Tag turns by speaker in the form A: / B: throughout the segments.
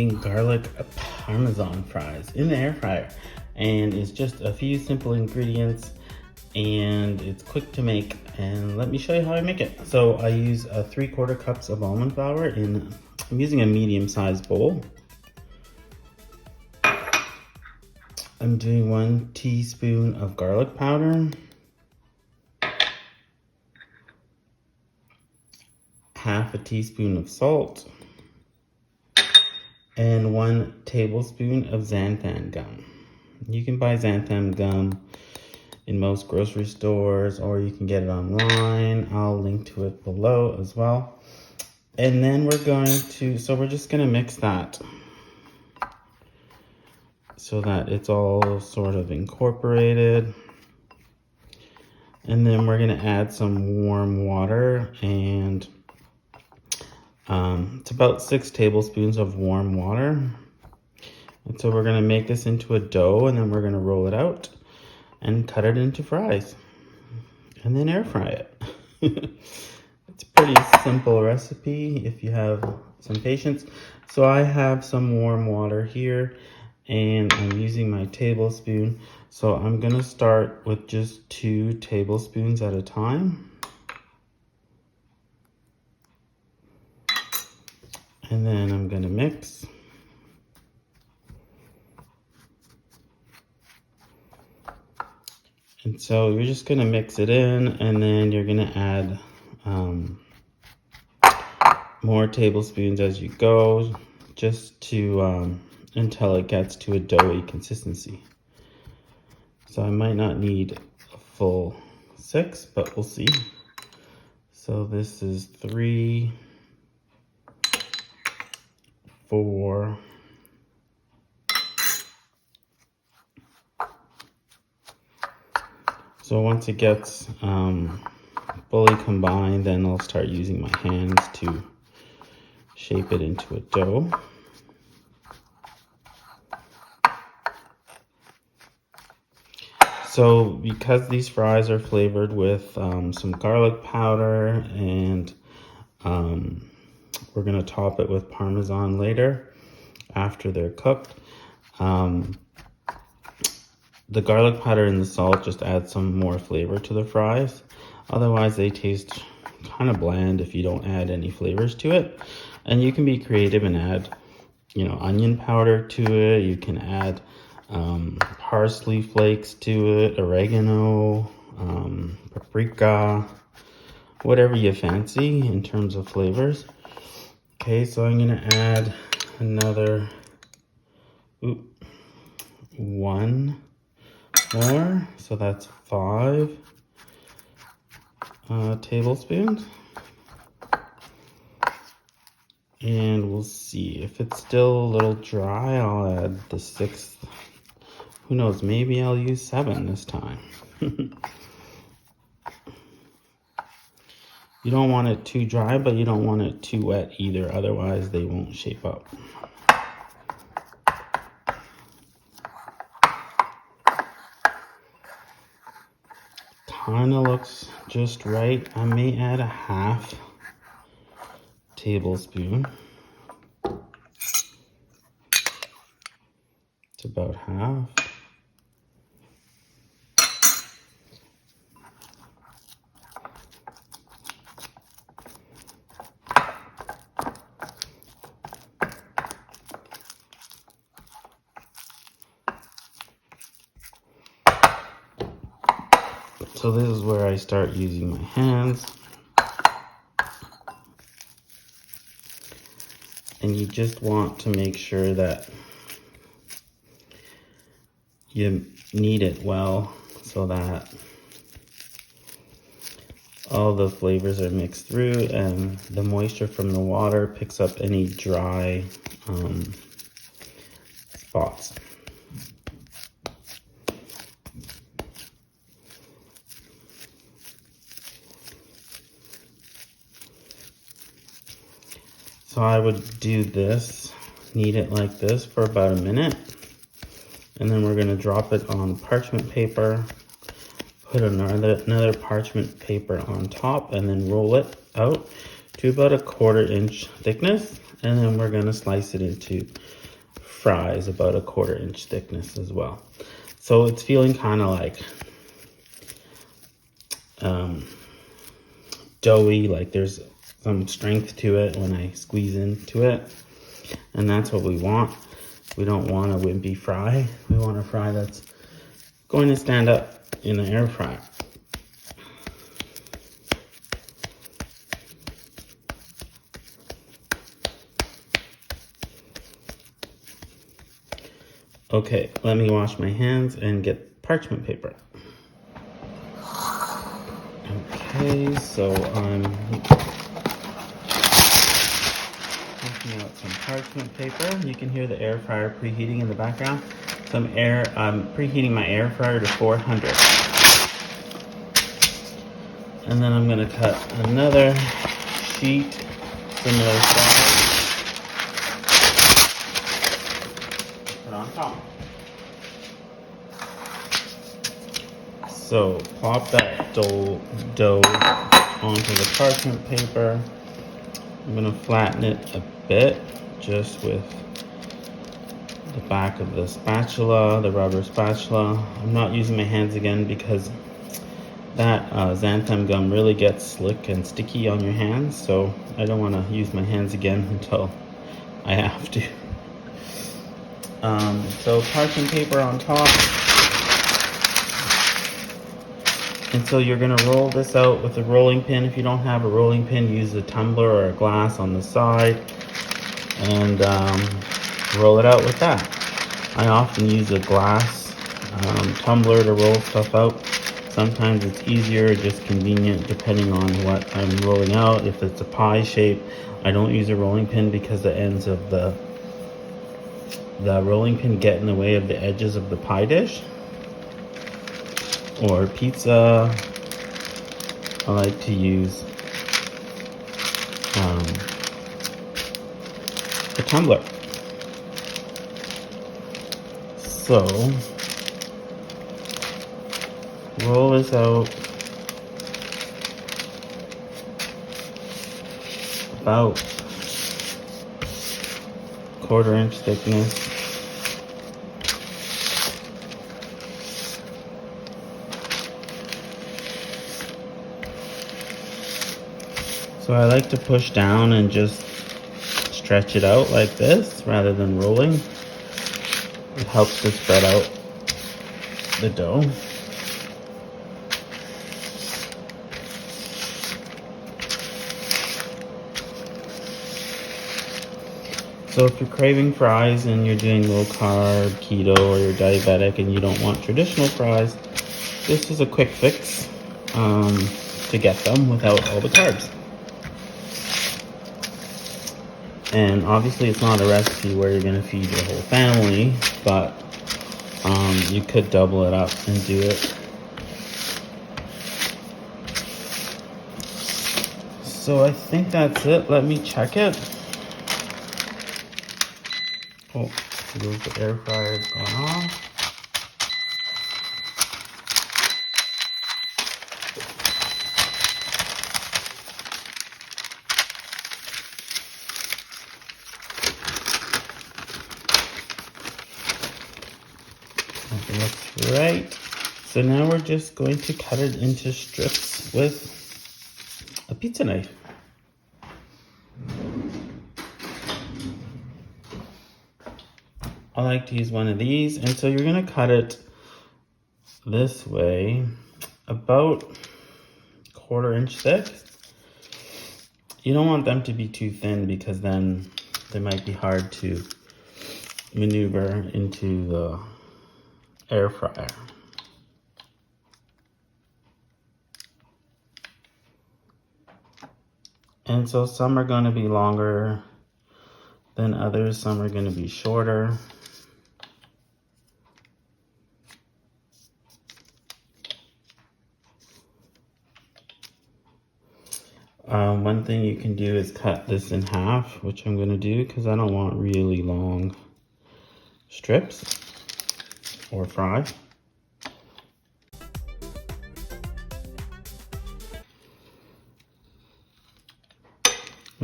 A: making garlic Parmesan fries in the air fryer. And it's just a few simple ingredients and it's quick to make. And let me show you how I make it. So I use 3/4 cups of almond flour I'm using a medium-sized bowl. I'm doing 1 teaspoon of garlic powder, half a teaspoon of salt, and 1 tablespoon of xanthan gum. You can buy xanthan gum in most grocery stores, or you can get it online. I'll link to it below as well. And then we're just gonna mix that so that it's all sort of incorporated. And then we're gonna add some warm water, and it's about 6 tablespoons of warm water. And so we're gonna make this into a dough, and then we're gonna roll it out and cut it into fries and then air fry it. It's a pretty simple recipe if you have some patience. So I have some warm water here, and I'm using my tablespoon. So I'm gonna start with just 2 tablespoons at a time. And then I'm gonna mix. And so you're just gonna mix it in, and then you're gonna add more tablespoons as you go, just to until it gets to a doughy consistency. So I might not need a full 6, but we'll see. So this is 3, 4, so once it gets fully combined, then I'll start using my hands to shape it into a dough. So because these fries are flavored with some garlic powder, and we're gonna top it with Parmesan later after they're cooked. The garlic powder and the salt just add some more flavor to the fries. Otherwise they taste kind of bland if you don't add any flavors to it. And you can be creative and add, onion powder to it. You can add parsley flakes to it, oregano, paprika, whatever you fancy in terms of flavors. Okay, so I'm gonna add another 1 more, so that's 5 tablespoons. And we'll see if it's still a little dry. I'll add the 6th. Who knows, maybe I'll use 7 this time. You don't want it too dry, but you don't want it too wet either, otherwise they won't shape up. Kinda looks just right. I may add a half tablespoon. It's about half. So this is where I start using my hands. And you just want to make sure that you knead it well so that all the flavors are mixed through and the moisture from the water picks up any dry spots. So I would do this, knead it like this for about a minute, and then we're gonna drop it on parchment paper, put another parchment paper on top, and then roll it out to about a 1/4 inch thickness, and then we're gonna slice it into fries about a 1/4 inch thickness as well. So it's feeling kind of like doughy, like there's some strength to it when I squeeze into it, and that's what we want. We don't want a wimpy fry. We want a fry that's going to stand up in the air fryer. Okay, let me wash my hands and get parchment paper. Okay, so I'm taking out some parchment paper. You can hear the air fryer preheating in the background. I'm preheating my air fryer to 400. And then I'm gonna cut another sheet, similar size, put on top. So plop that dough onto the parchment paper. I'm gonna flatten it a bit just with the back of the spatula, the rubber spatula. I'm not using my hands again because that xanthan gum really gets slick and sticky on your hands, so I don't want to use my hands again until I have to. So parchment paper on top. And so you're gonna roll this out with a rolling pin. If you don't have a rolling pin, use a tumbler or a glass on the side and roll it out with that. I often use a glass tumbler to roll stuff out. Sometimes it's easier or just convenient depending on what I'm rolling out. If it's a pie shape, I don't use a rolling pin because the ends of the rolling pin get in the way of the edges of the pie dish. Or pizza, I like to use a tumbler. So roll this out about 1/4 inch thickness. So I like to push down and just stretch it out like this rather than rolling. It helps to spread out the dough. So if you're craving fries and you're doing low carb, keto, or you're diabetic and you don't want traditional fries, this is a quick fix to get them without all the carbs. And obviously it's not a recipe where you're gonna feed your whole family, but you could double it up and do it. So I think that's it. Let me check it. Oh, the air fryer is going on. That looks right. So now we're just going to cut it into strips with a pizza knife. I like to use one of these, and so you're gonna cut it this way, about 1/4 inch thick. You don't want them to be too thin because then they might be hard to maneuver into the air fryer. And so some are going to be longer than others, some are going to be shorter. One thing you can do is cut this in half, which I'm going to do because I don't want really long strips or fries.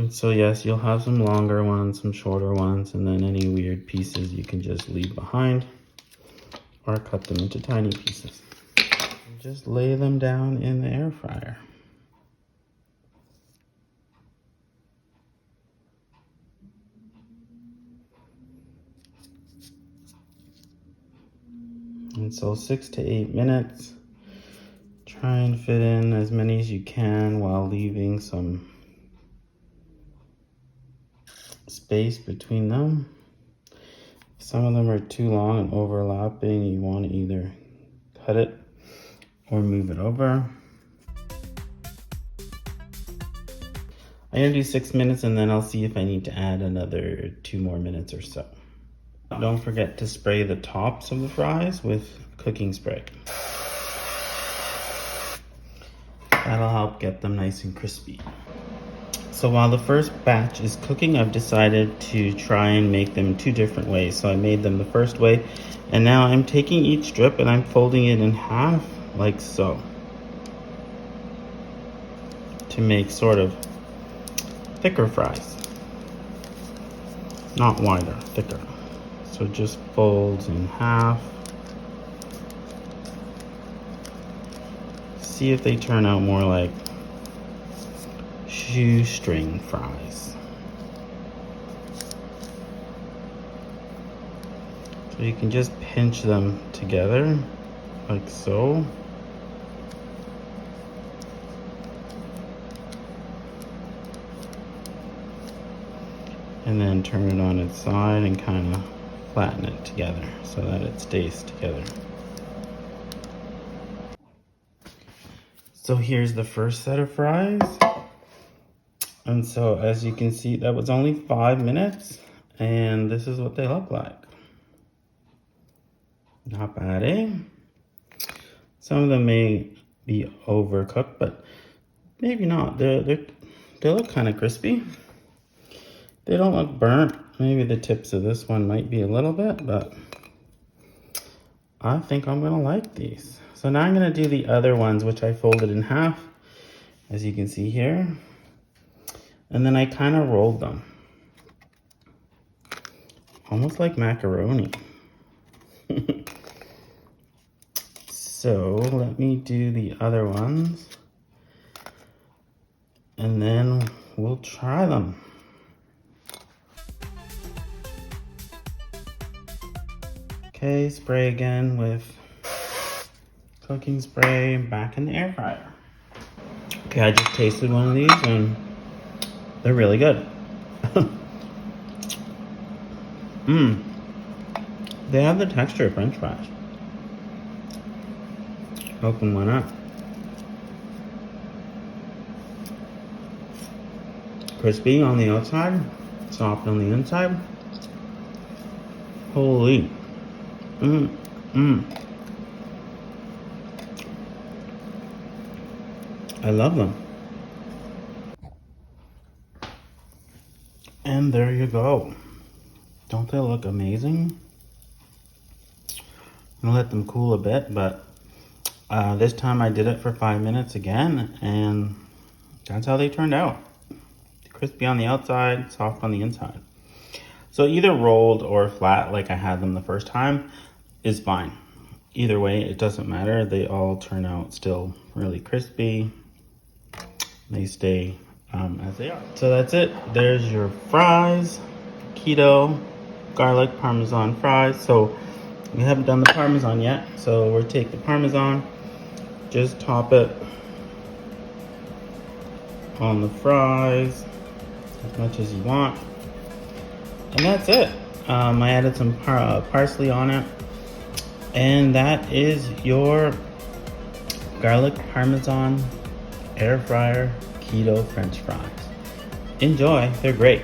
A: And so yes, you'll have some longer ones, some shorter ones, and then any weird pieces you can just leave behind or cut them into tiny pieces. And just lay them down in the air fryer. And so 6 to 8 minutes. Try and fit in as many as you can while leaving some space between them. If some of them are too long and overlapping, you want to either cut it or move it over. I'm gonna do 6 minutes and then I'll see if I need to add another 2 more minutes or so. Don't forget to spray the tops of the fries with cooking spray. That'll help get them nice and crispy. So while the first batch is cooking, I've decided to try and make them 2 different ways. So I made them the first way, and now I'm taking each strip and I'm folding it in half, like so, to make sort of thicker fries. Not wider, thicker. So just folds in half. See if they turn out more like shoestring fries. So you can just pinch them together like so. And then turn it on its side and kind of flatten it together so that it stays together. So here's the first set of fries. And so as you can see, that was only 5 minutes and this is what they look like. Not bad, eh? Some of them may be overcooked, but maybe not. They look kind of crispy. They don't look burnt. Maybe the tips of this one might be a little bit, but I think I'm gonna like these. So now I'm gonna do the other ones, which I folded in half, as you can see here. And then I kind of rolled them. Almost like macaroni. So let me do the other ones. And then we'll try them. Okay, spray again with cooking spray, back in the air fryer. Okay, I just tasted one of these and they're really good. They have the texture of French fries. Open one up. Crispy on the outside, soft on the inside. Holy. I love them. And there you go. Don't they look amazing? I'm gonna let them cool a bit, but this time I did it for 5 minutes again, and that's how they turned out. Crispy on the outside, soft on the inside. So either rolled or flat like I had them the first time is fine. Either way, it doesn't matter. They all turn out still really crispy. They stay as they are. So that's it. There's your fries, keto, garlic Parmesan fries. So we haven't done the Parmesan yet. So we'll take the Parmesan, just top it on the fries as much as you want. And that's it. I added some parsley on it. And that is your garlic Parmesan air fryer keto French fries. Enjoy, they're great.